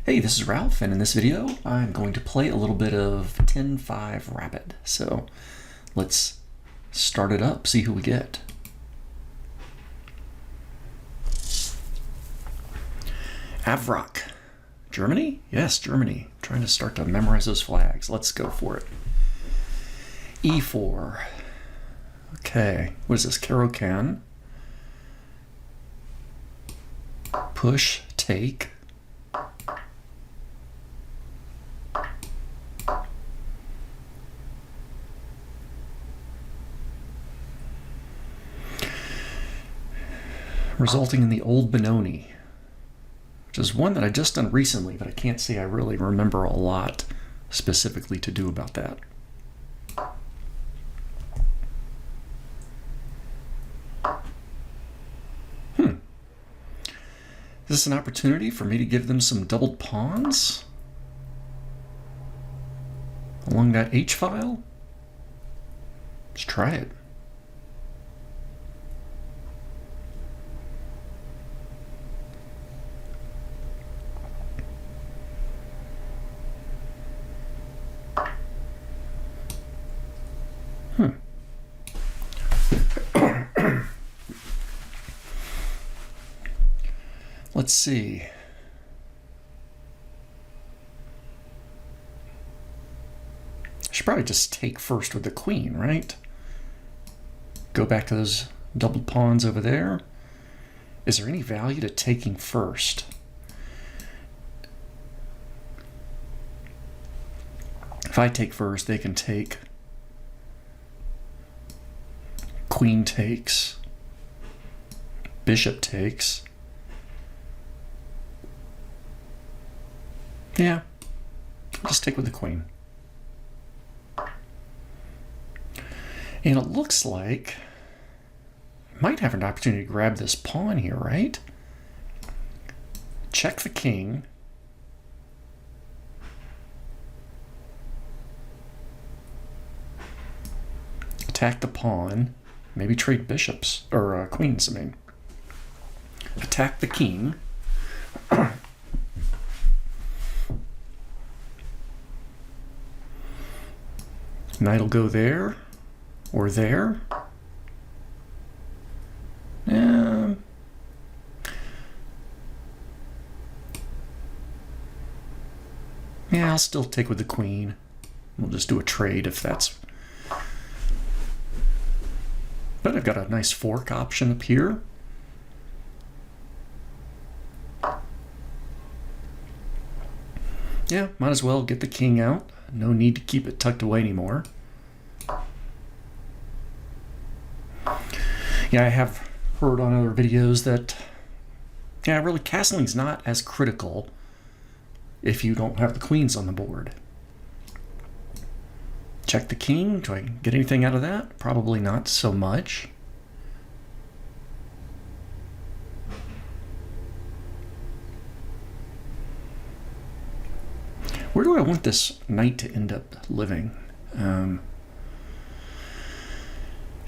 Hey, this is Ralph, and in this video, I'm going to play a little bit of 10-5 Rapid. So let's start it up, see who we get. Avrock. Germany? Yes, Germany. I'm trying to start to memorize those flags. Let's go for it. E4. Okay, what is this? Caro-Kann. Push, take. Resulting in the Old Benoni, which is one that I just done recently, but I can't say I really remember a lot specifically to do about that. Is this an opportunity for me to give them some doubled pawns along that H file? Let's try it. Let's see. I should probably just take first with the queen, right? Go back to those doubled pawns over there. Is there any value to taking first? If I take first, they can take. Queen takes. Bishop takes. Yeah, I'll just stick with the queen. And it looks like I might have an opportunity to grab this pawn here, right? Check the king. Attack the pawn. Maybe trade bishops, or queens, I mean. Attack the king. Knight will go there, or there. Yeah, I'll still take with the queen. We'll just do a trade if that's... But I've got a nice fork option up here. Yeah, might as well get the king out. No need to keep it tucked away anymore. Yeah, I have heard on other videos that, yeah, really castling's not as critical if you don't have the queens on the board. Check the king. Do I get anything out of that? Probably not so much. Where do I want this knight to end up living? I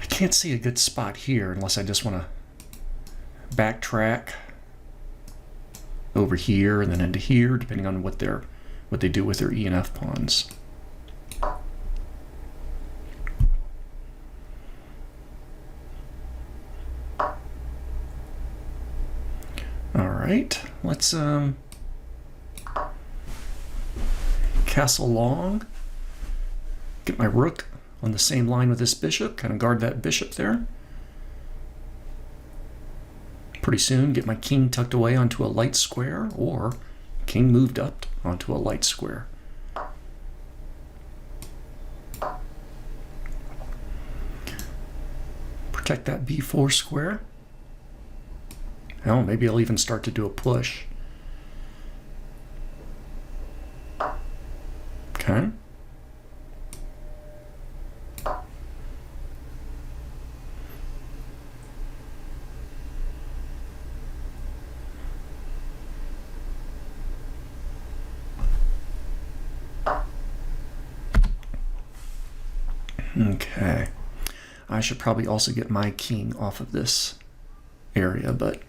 can't see a good spot here unless I just want to backtrack over here and then into here, depending on what they do with their E and F pawns. All right, let's castle long. Get my rook on the same line with this bishop, kind of guard that bishop there. Pretty soon get my king tucked away onto a light square, or king moved up onto a light square. Protect that b4 square. Oh, maybe I'll even start to do a push. Okay. Okay. I should probably also get my king off of this area, but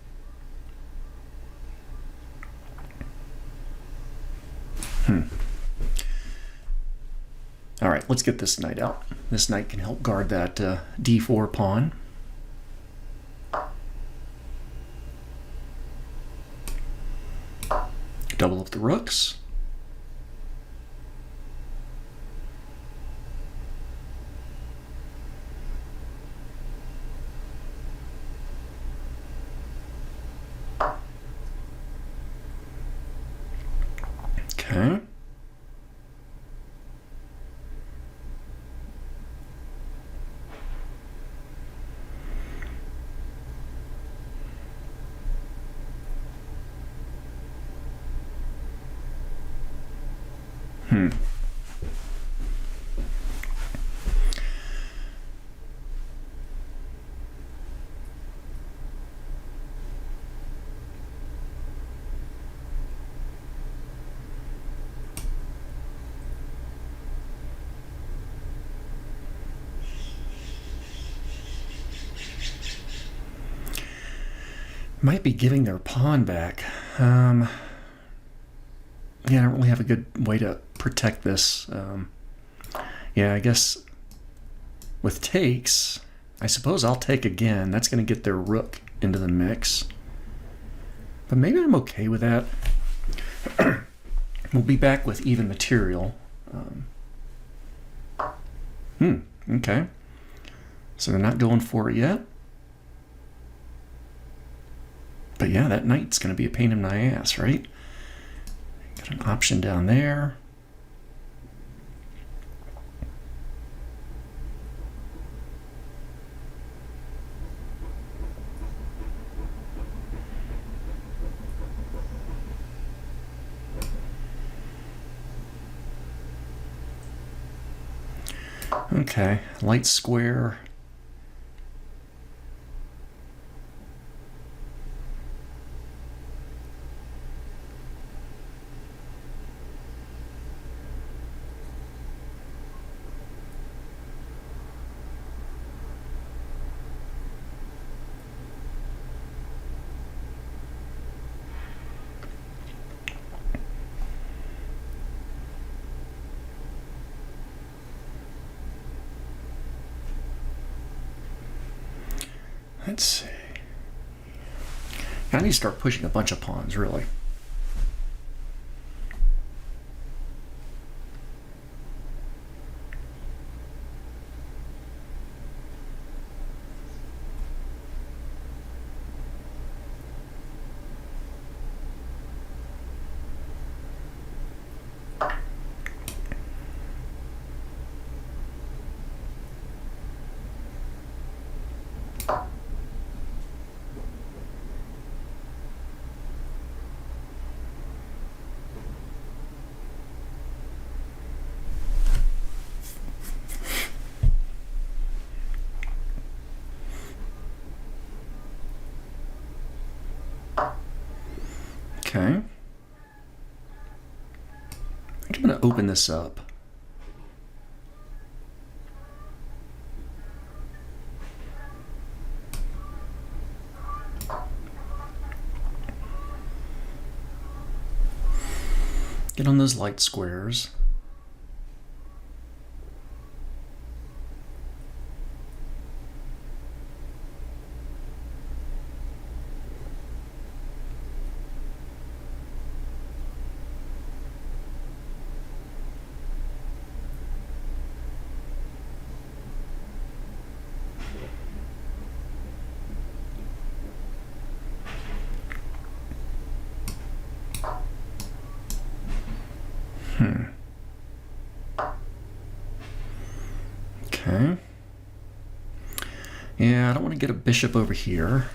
All right, let's get this knight out. This knight can help guard that d4 pawn. Double up the rooks. Okay. Might be giving their pawn back. Yeah, I don't really have a good way to protect this. Yeah, I guess with takes, I suppose I'll take again. That's going to get their rook into the mix. But maybe I'm okay with that. We'll be back with even material. Okay. So they're not going for it yet. But yeah, that knight's going to be a pain in my ass, right? Got an option down there. Okay, light square. Let's see. I need to start pushing a bunch of pawns, really. Okay. I think I'm going to open this up. Get on those light squares. Okay. Yeah, I don't want to get a bishop over here.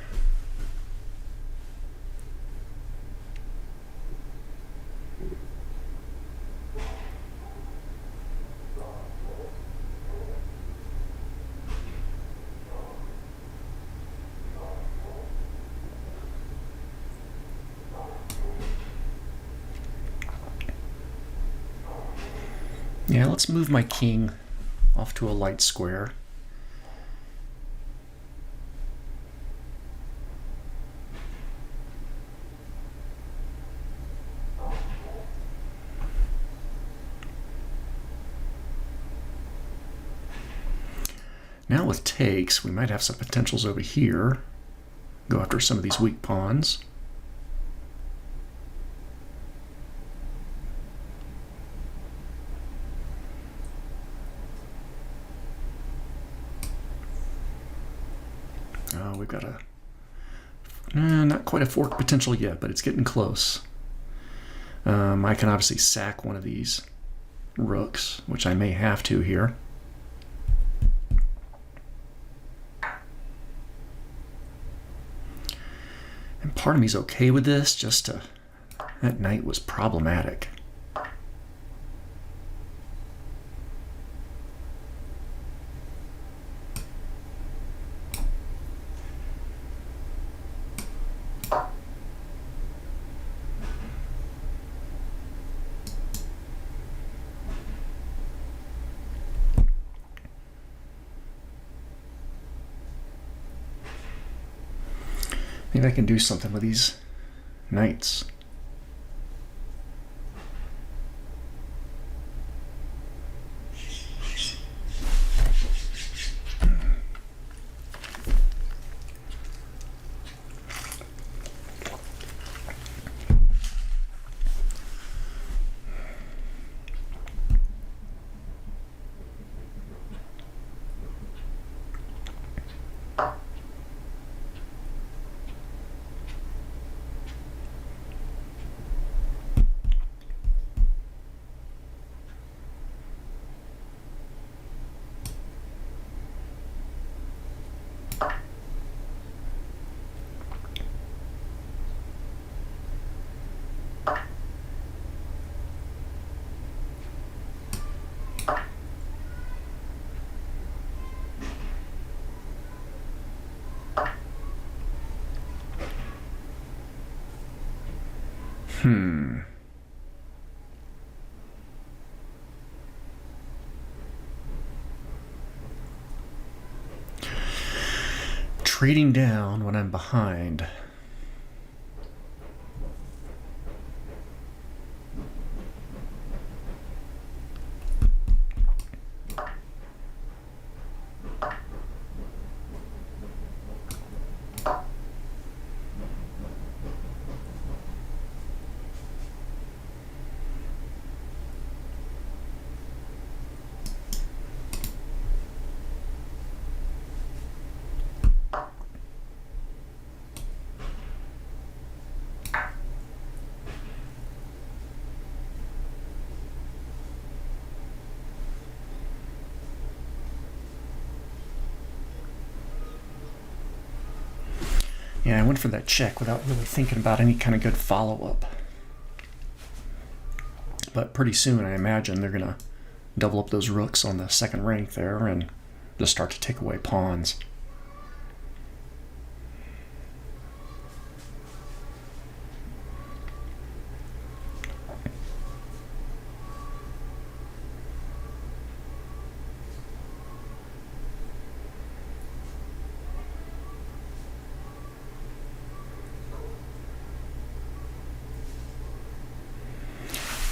Yeah, let's move my king off to a light square. Now with takes, we might have some potentials over here. Go after some of these weak pawns. Oh, we've got a... not quite a fork potential yet, but it's getting close. I can obviously sack one of these rooks, which I may have to here. And part of me's okay with this, just to... That knight was problematic. Maybe I can do something with these knights. Trading down when I'm behind. Yeah, I went for that check without really thinking about any kind of good follow-up. But pretty soon, I imagine they're going to double up those rooks on the second rank there and just start to take away pawns.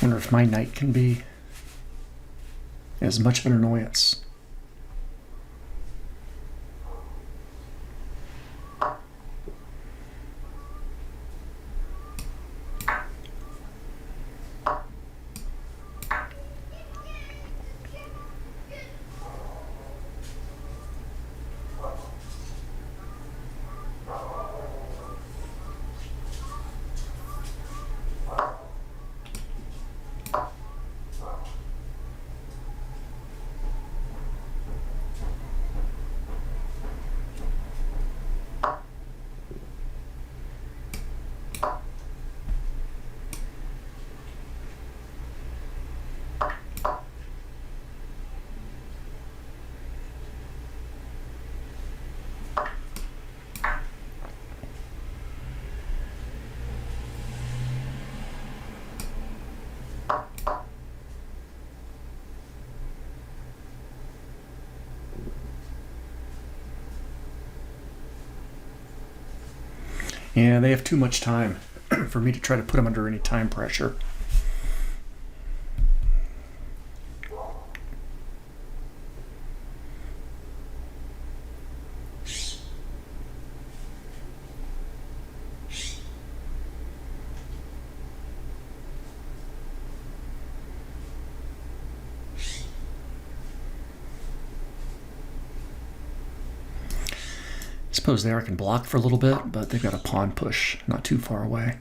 Wonder if my knight can be as much of an annoyance. Yeah, they have too much time for me to try to put them under any time pressure. suppose there I can block for a little bit, but they've got a pawn push not too far away.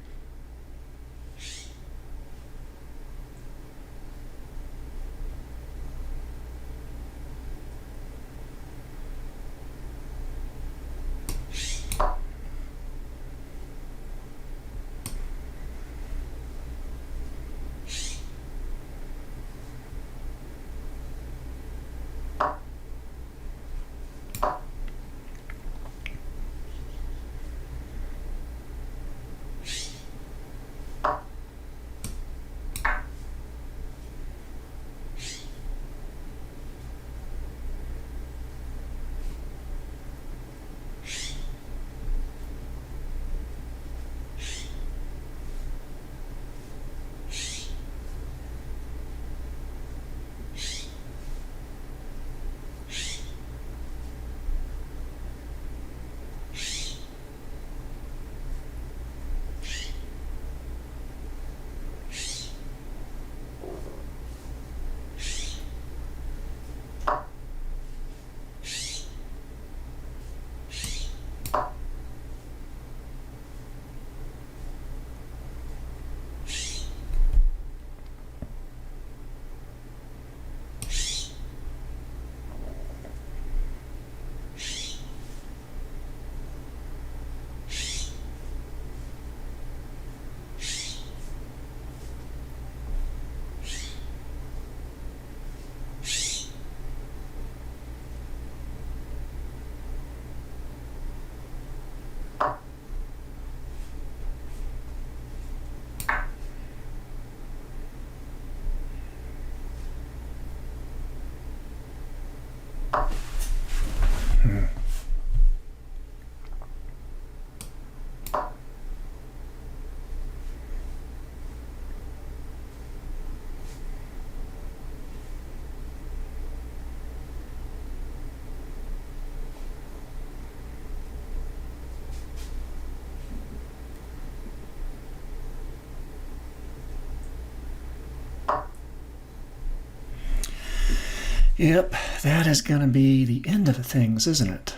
Yep, that is going to be the end of the things, isn't it?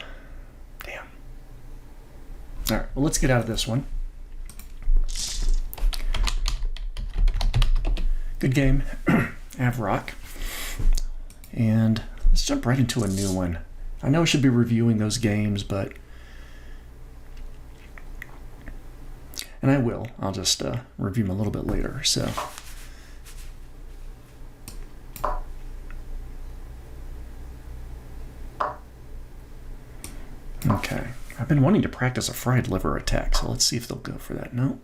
Damn. All right, well, let's get out of this one. Good game, Avrock. And let's jump right into a new one. I know I should be reviewing those games, but... And I will. I'll just review them a little bit later, so... Okay, I've been wanting to practice a fried liver attack, so let's see if they'll go for that. No.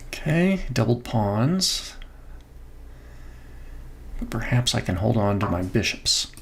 Okay, doubled pawns. But perhaps I can hold on to my bishops.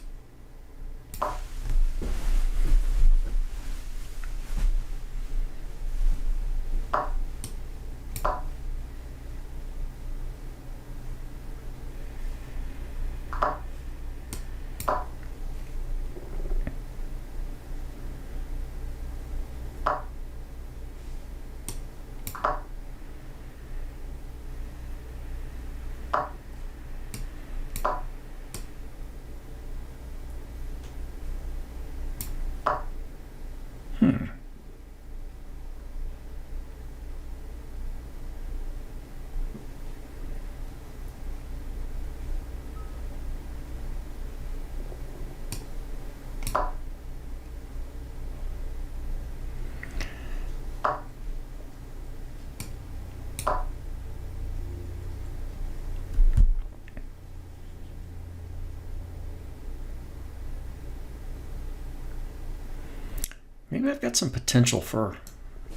Maybe I've got some potential for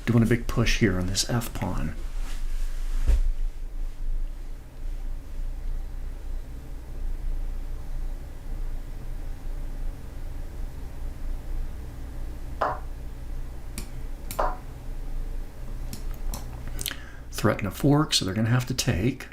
doing a big push here on this F pawn. Threaten a fork, so they're going to have to take.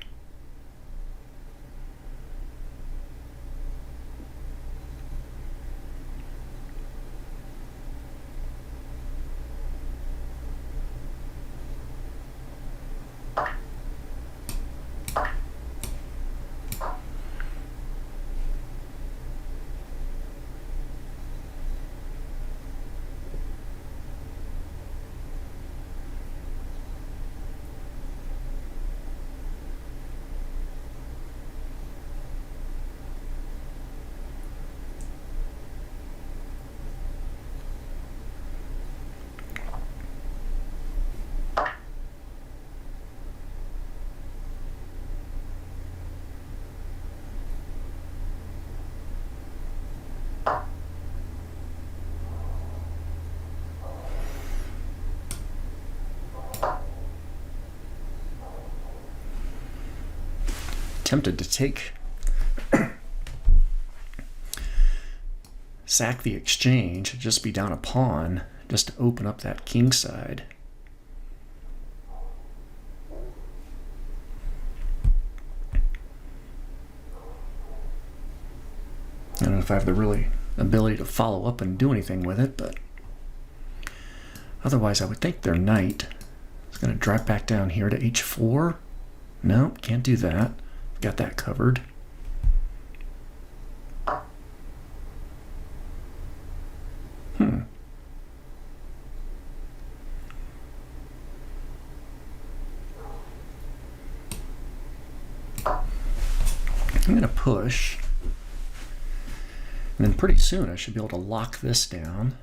tempted to sack the exchange, just be down a pawn, just to open up that king side. I don't know if I have the really ability to follow up and do anything with it, but otherwise I would think their knight is going to drop back down here to h4. No, can't do that. Got that covered. I'm going to push. And then pretty soon I should be able to lock this down.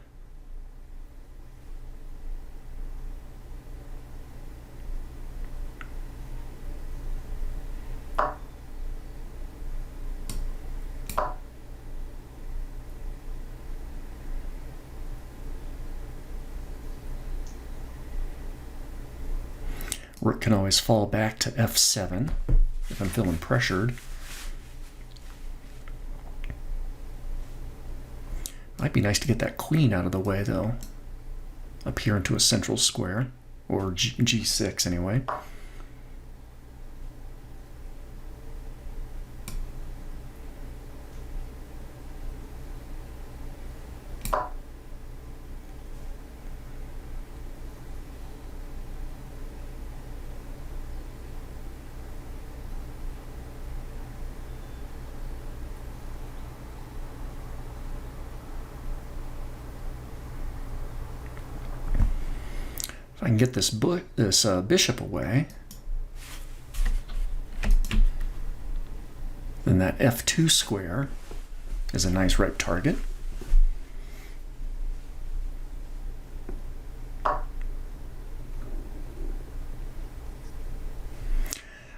Rook can always fall back to f7 if I'm feeling pressured. Might be nice to get that queen out of the way, though. Up here into a central square, or g6 anyway. If I can get this bishop away, then that f2 square is a nice right target. I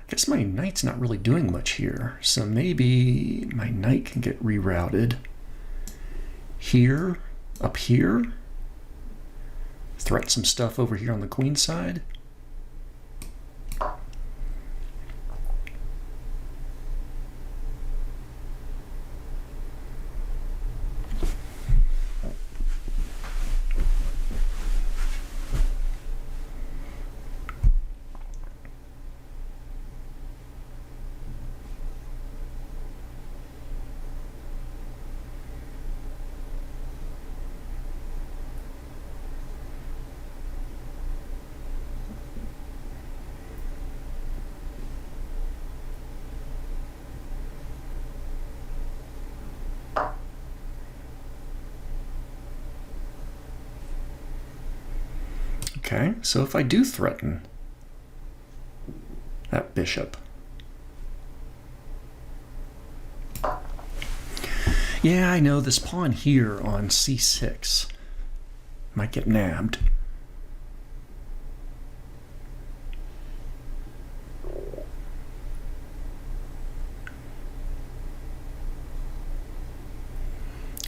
guess my knight's not really doing much here, so maybe my knight can get rerouted here, up here. Threat some stuff over here on the queen side. Okay, so if I do threaten that bishop, yeah, I know this pawn here on c6 might get nabbed.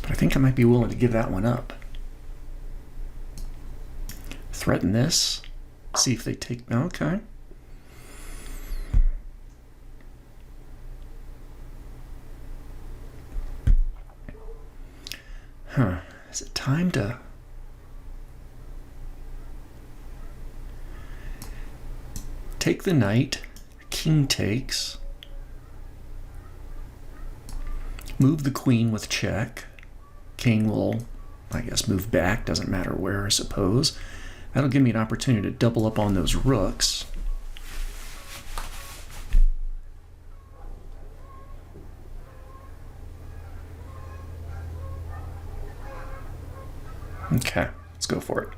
But I think I might be willing to give that one up. Threaten this, see if they take, okay. Is it time to take the knight, king takes, move the queen with check, king will, I guess, move back, doesn't matter where, I suppose. That'll give me an opportunity to double up on those rooks. Okay, let's go for it.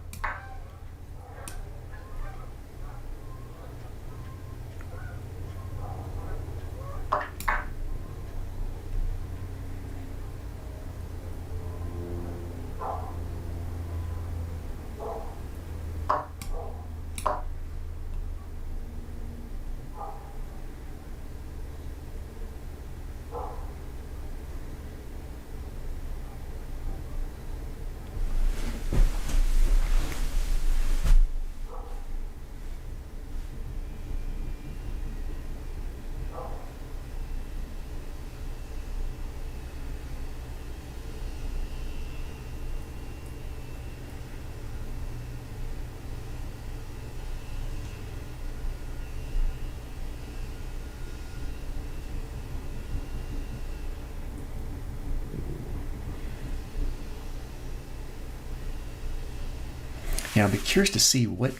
Yeah, I'll be curious to see what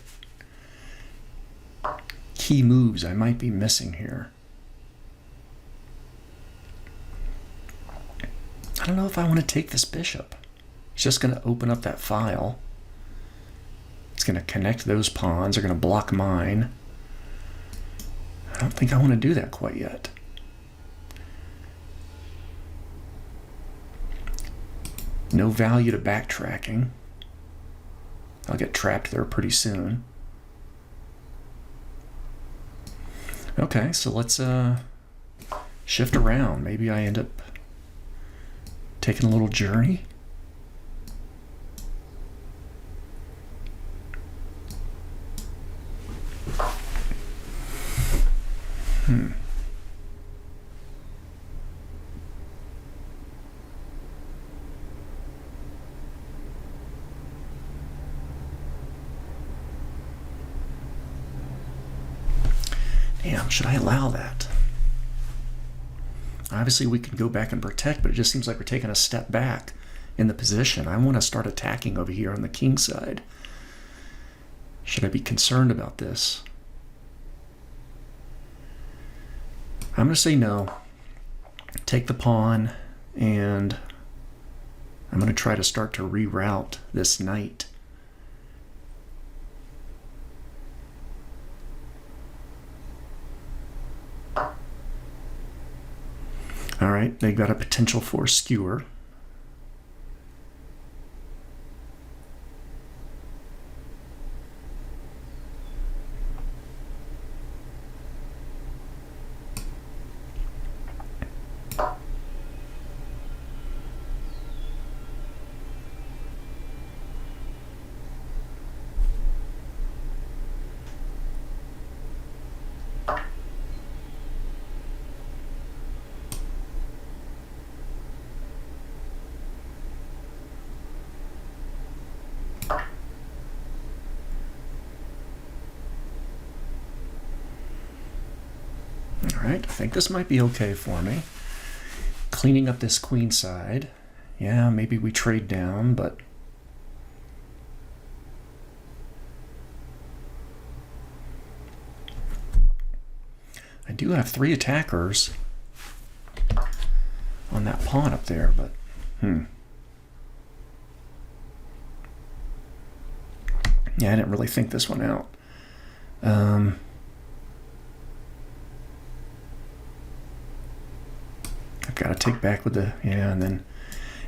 key moves I might be missing here. I don't know if I want to take this bishop. It's just going to open up that file. It's going to connect those pawns. They're going to block mine. I don't think I want to do that quite yet. No value to backtracking. I'll get trapped there pretty soon. Okay, so let's shift around. Maybe I end up taking a little journey. Damn, should I allow that? Obviously, we can go back and protect, but it just seems like we're taking a step back in the position. I want to start attacking over here on the king side. Should I be concerned about this? I'm going to say no. Take the pawn, and I'm going to try to start to reroute this knight. All right, they got a potential for a skewer. Alright, I think this might be okay for me. Cleaning up this queen side. Yeah, maybe we trade down, but I do have 3 attackers on that pawn up there, but yeah, I didn't really think this one out. I've got to take back with the, yeah, and then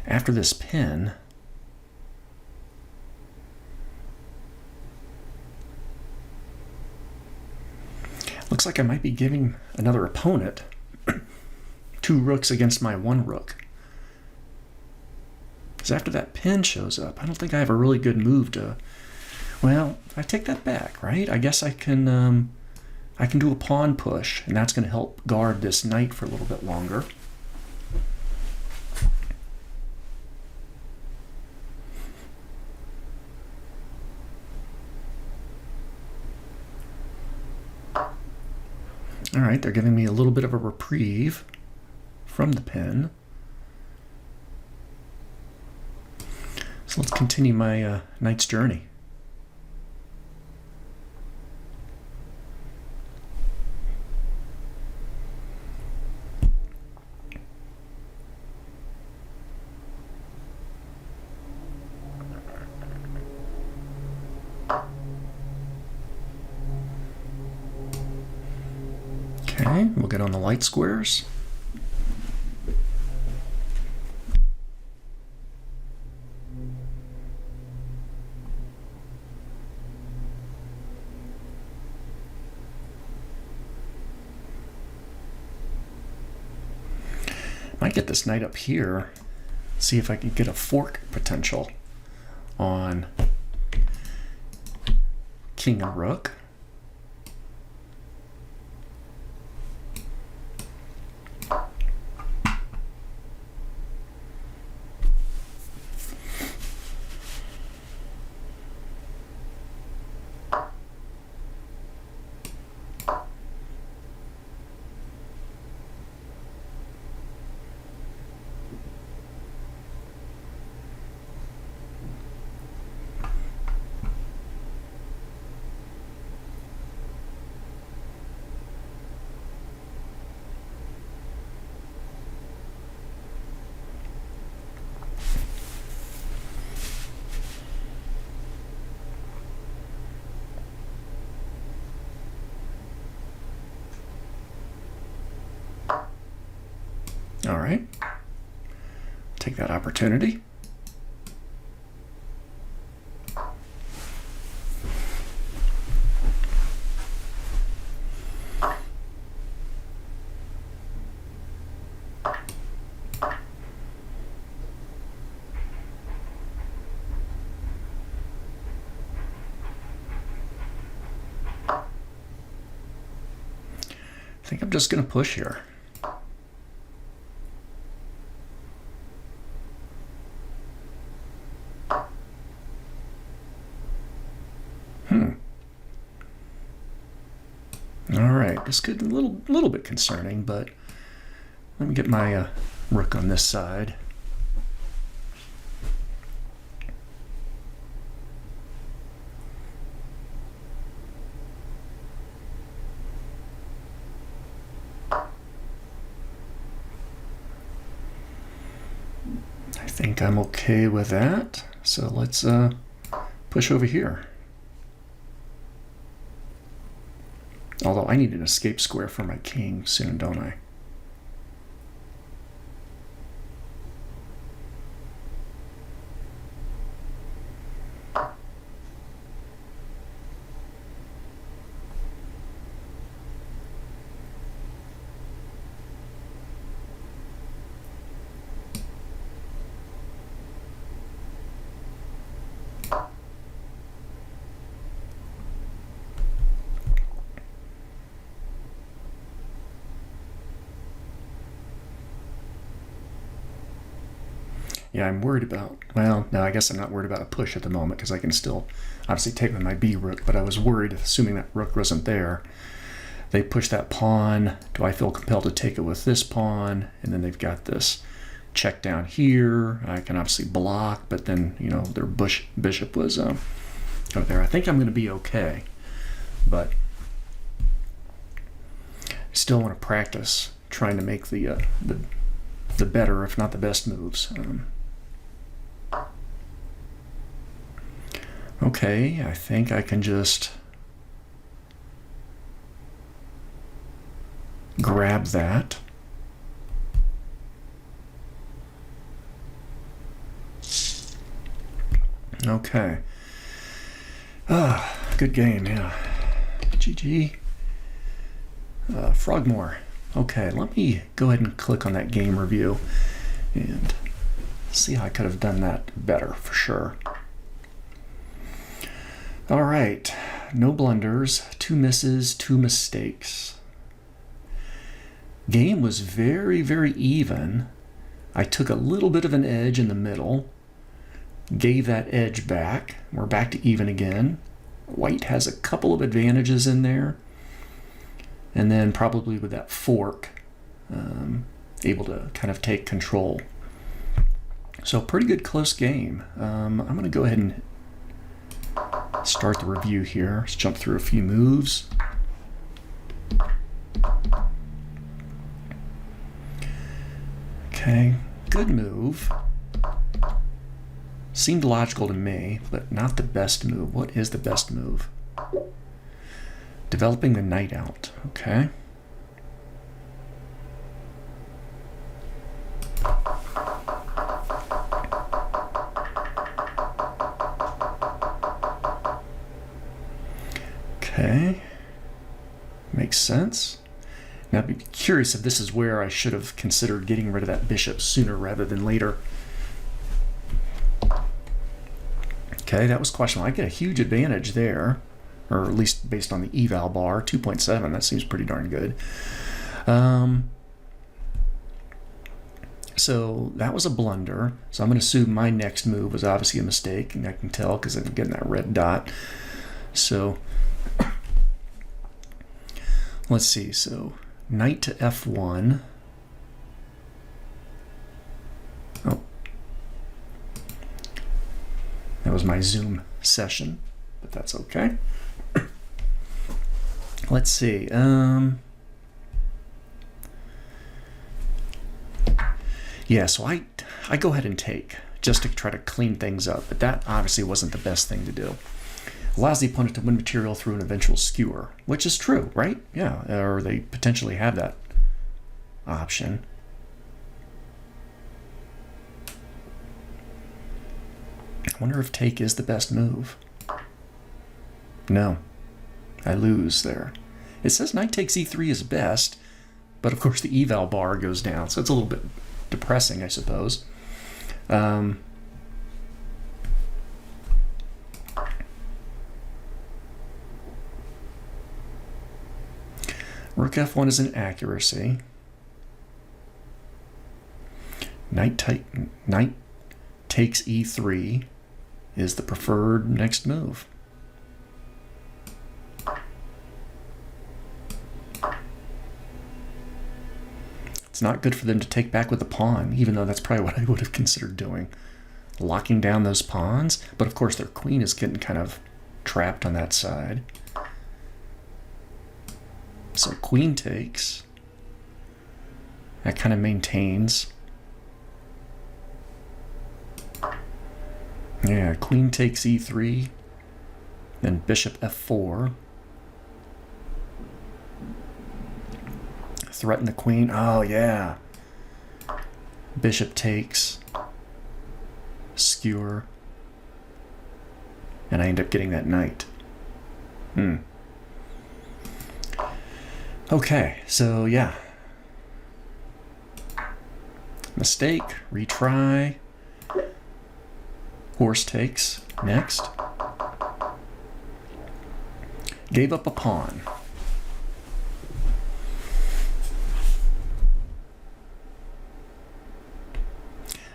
after this pin, looks like I might be giving another opponent 2 rooks against my 1 rook. Because after that pin shows up, I don't think I have a really good move to, well, I take that back, right? I guess I can do a pawn push, and that's going to help guard this knight for a little bit longer. All right, they're giving me a little bit of a reprieve from the pin. So let's continue my knight's journey. Okay, we'll get on the light squares. Might get this knight up here, see if I can get a fork potential on king and rook. All right. Take that opportunity. I think I'm just going to push here. All right, this could be a little bit concerning, but let me get my rook on this side. I think I'm okay with that. So let's push over here. Although I need an escape square for my king soon, don't I? Yeah, I'm worried about, well, no, I guess I'm not worried about a push at the moment because I can still obviously take with my B rook, but I was worried, assuming that rook wasn't there. They push that pawn. Do I feel compelled to take it with this pawn? And then they've got this check down here. I can obviously block, but then, you know, their bishop was over there. I think I'm going to be okay, but I still want to practice trying to make the better, if not the best moves. Okay, I think I can just grab that. Okay. Good game, yeah. GG. Frogmore. Okay, let me go ahead and click on that game review and see how I could have done that better for sure. All right, no blunders, 2 misses, 2 mistakes. Game was very, very even. I took a little bit of an edge in the middle, gave that edge back. We're back to even again. White has a couple of advantages in there. And then probably with that fork, able to kind of take control. So pretty good close game. I'm going to go ahead and start the review here. Let's jump through a few moves. Okay, good move. Seemed logical to me, but not the best move. What is the best move? Developing the knight out. Okay. Okay. Makes sense. Now I'd be curious if this is where I should have considered getting rid of that bishop sooner rather than later. Okay, that was questionable. I get a huge advantage there, or at least based on the eval bar, 2.7. That seems pretty darn good. So that was a blunder. So I'm going to assume my next move was obviously a mistake, and I can tell because I'm getting that red dot. So let's see. So knight to f1. Oh, that was my Zoom session, but that's okay. Let's see. Yeah, so I go ahead and take just to try to clean things up, but that obviously wasn't the best thing to do. Allows the opponent to win material through an eventual skewer, which is true, right? Yeah, or they potentially have that option. wonder if take is the best move. No, I lose there. It says knight takes e3 is best, but of course the eval bar goes down, so it's a little bit depressing, I suppose. Rook f1 is an accuracy. Knight takes e3 is the preferred next move. It's not good for them to take back with a pawn, even though that's probably what I would have considered doing. Locking down those pawns, but of course their queen is getting kind of trapped on that side. So queen takes. That kind of maintains. Yeah, queen takes e3, then bishop f4. Threaten the queen. Oh, yeah. Bishop takes. Skewer. And I end up getting that knight. Okay, so yeah. Mistake. Retry. Horse takes. Next. Gave up a pawn.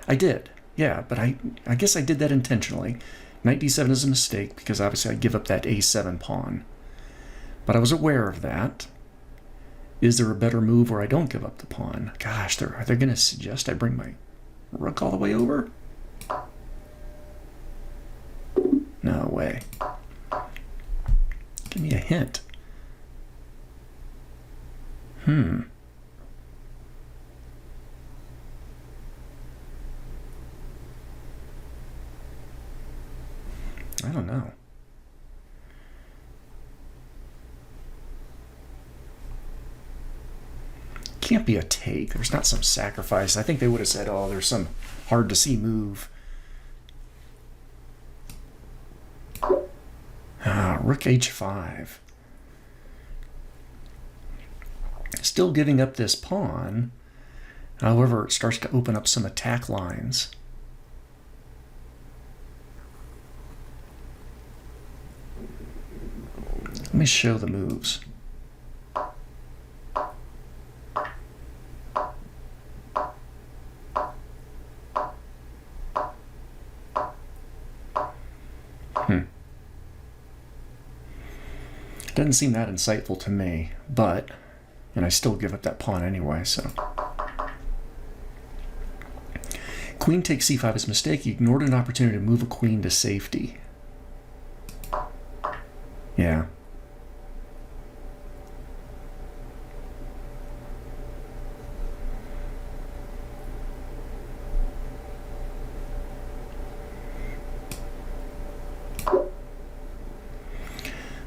I did, yeah, but I guess I did that intentionally. Knight d7 is a mistake because obviously I give up that a7 pawn. But I was aware of that. Is there a better move where I don't give up the pawn? Gosh, are they going to suggest I bring my rook all the way over? No way. Give me a hint. I don't know. Can't be a take. There's not some sacrifice. I think they would have said, oh, there's some hard to see move. Rook h5. Still giving up this pawn. However, it starts to open up some attack lines. Let me show the moves. Doesn't seem that insightful to me, and I still give up that pawn anyway, so. Queen takes c5 is a mistake. You ignored an opportunity to move a queen to safety. Yeah.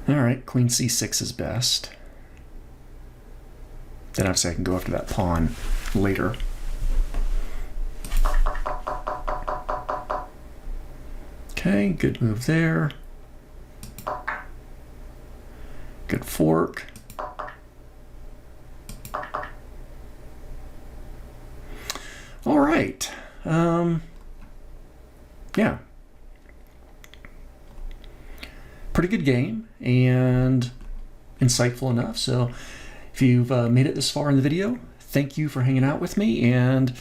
All right, queen c6 is best. Then obviously I can go after that pawn later. Okay, good move there. Good fork. All right. Yeah. Pretty good game and insightful enough. So if you've made it this far in the video, thank you for hanging out with me. And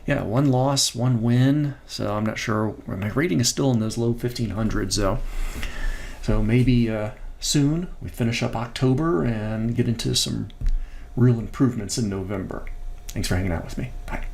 yeah, 1 loss, 1 win. So I'm not sure. My rating is still in those low 1500s though. So maybe soon we finish up October and get into some real improvements in November. Thanks for hanging out with me. Bye.